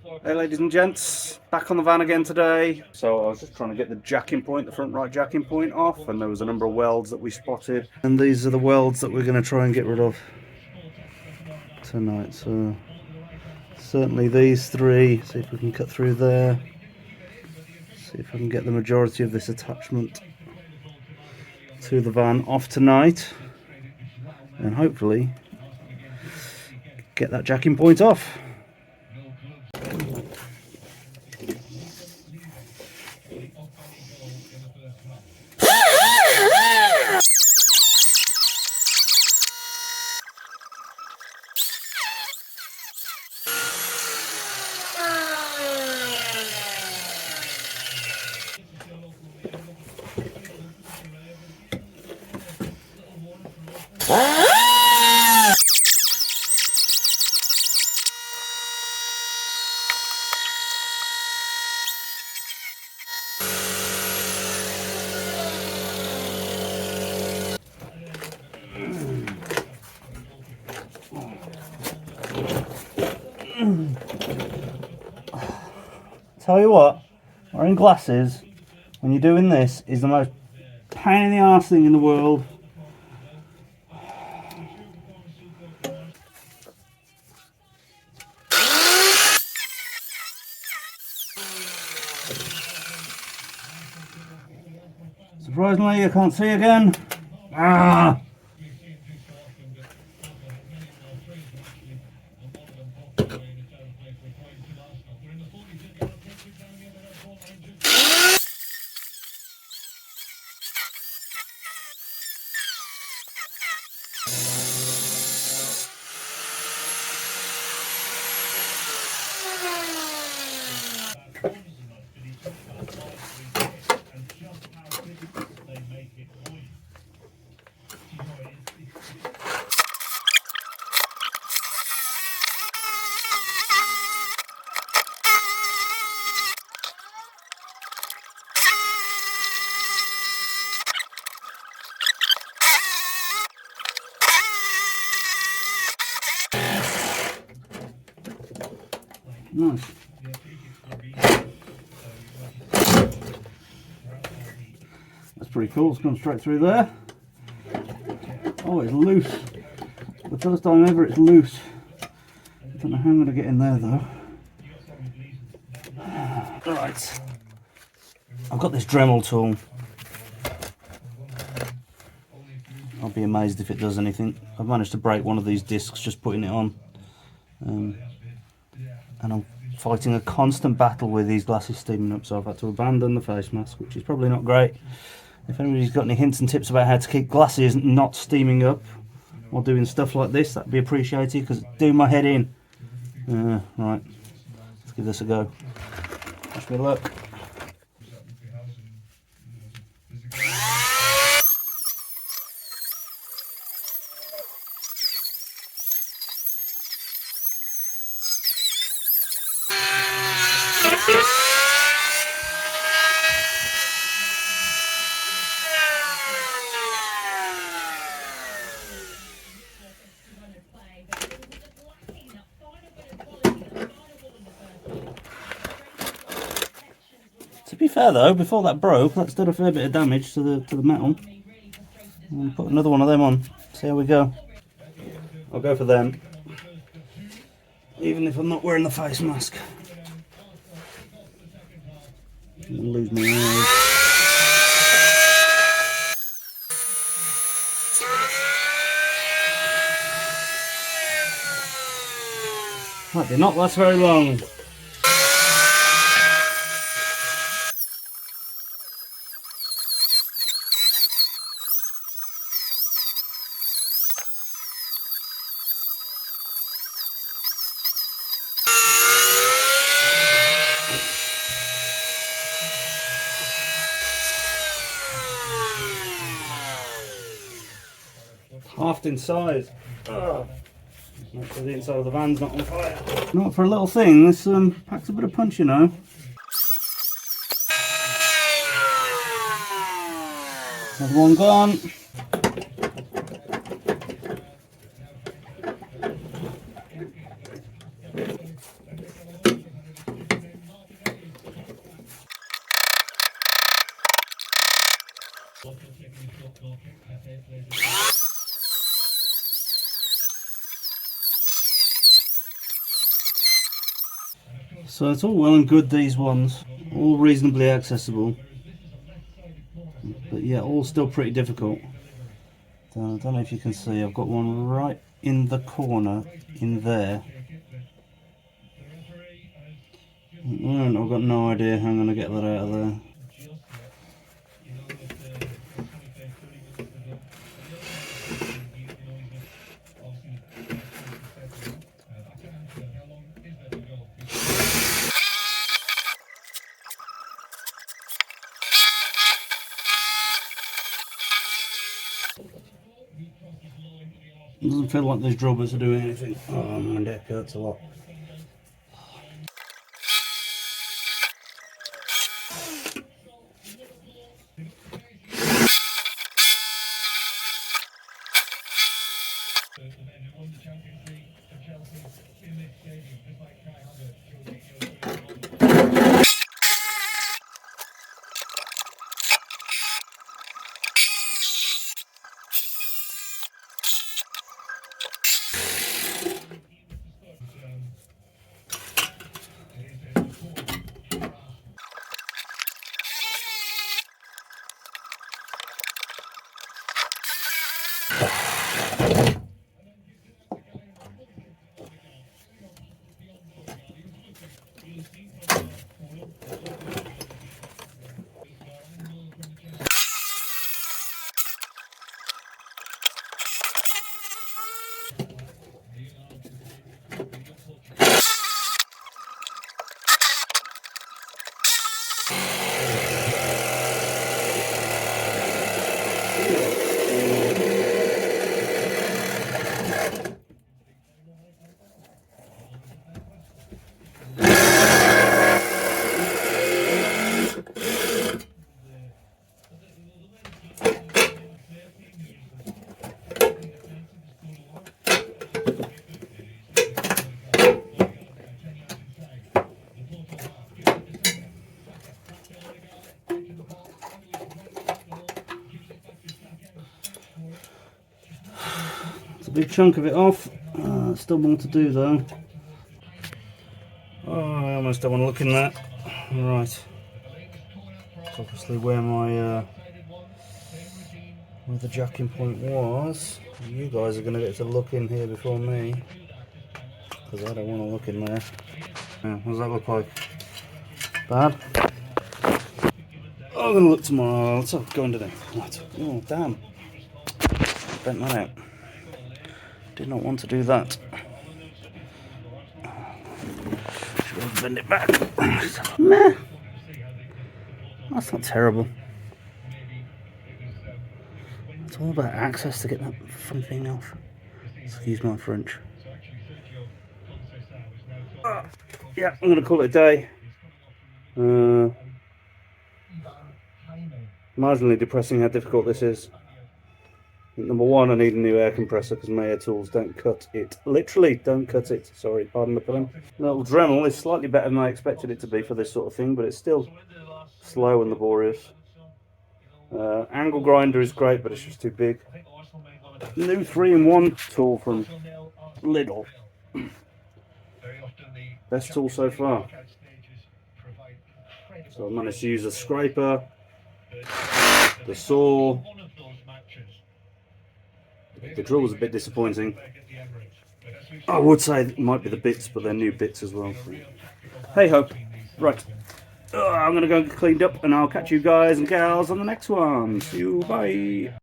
Hey ladies and gents, back on the van again today. So I was just trying to get the jacking point, the front right jacking point off, and there was a number of welds that we spotted. And these are the welds that we're going to try and get rid of tonight. So certainly these three, see if we can cut through there. See if I can get the majority of this attachment to the van off tonight. And hopefully get that jacking point off. Tell you what, wearing glasses when you're doing this is the most pain in the arse thing in the world. Surprisingly, I can't see again. Ah! Nice. That's pretty cool. It's gone straight through there. Oh, it's loose. The first time ever it's loose. I don't know how I'm going to get in there though. Right. I've got this Dremel tool. I'll be amazed if it does anything. I've managed to break one of these discs just putting it on. And I'm fighting a constant battle with these glasses steaming up, so I've had to abandon the face mask, which is probably not great. If anybody's got any hints and tips about how to keep glasses not steaming up while doing stuff like this, that'd be appreciated, because it's doing my head in. Right, let's give this a go. Wish me luck. To be fair though, before that broke, that's done a fair bit of damage to the metal. I'll put another one of them on, see how we go. I'll go for them, even if I'm not wearing the face mask. I'm gonna lose my eyes. That did not last very long. Halved in size. Make sure the inside of the van's not on fire. Not for a little thing, this packs a bit of punch, you know. Another one gone. So it's all well and good, these ones, all reasonably accessible, but yeah, all still pretty difficult. I don't know if you can see, I've got one right in the corner in there. I've got no idea how I'm going to get that out of there. It doesn't feel like these drill bits are doing anything. Oh, my neck hurts a lot. A big chunk of it off. Still more to do though. Oh, I almost don't want to look in that. Right. That's obviously where my where the jacking point was. You guys are going to get to look in here before me, because I don't want to look in there. Yeah, what does that look like? Bad? I'm going to look tomorrow. Let's go into there. Right. Oh, damn. Bent that out. Did not want to do that. Should have bend it back. Meh. That's not terrible. It's all about access to get that funny thing off. Excuse my French. Yeah, I'm going to call it a day. Marginally depressing how difficult this is. Number one, I need a new air compressor because my air tools don't cut it. Literally, don't cut it. Sorry, pardon the pun. Little Dremel is slightly better than I expected it to be for this sort of thing, but it's still slow and laborious. Angle grinder is great, but it's just too big. New 3-in-1 tool from Lidl. Best tool so far. So I managed to use a scraper, the saw. The drill was a bit disappointing. I would say it might be the bits, but they're new bits as well. Hey ho. Right. I'm going to go and get cleaned up, and I'll catch you guys and gals on the next one. See you. Bye.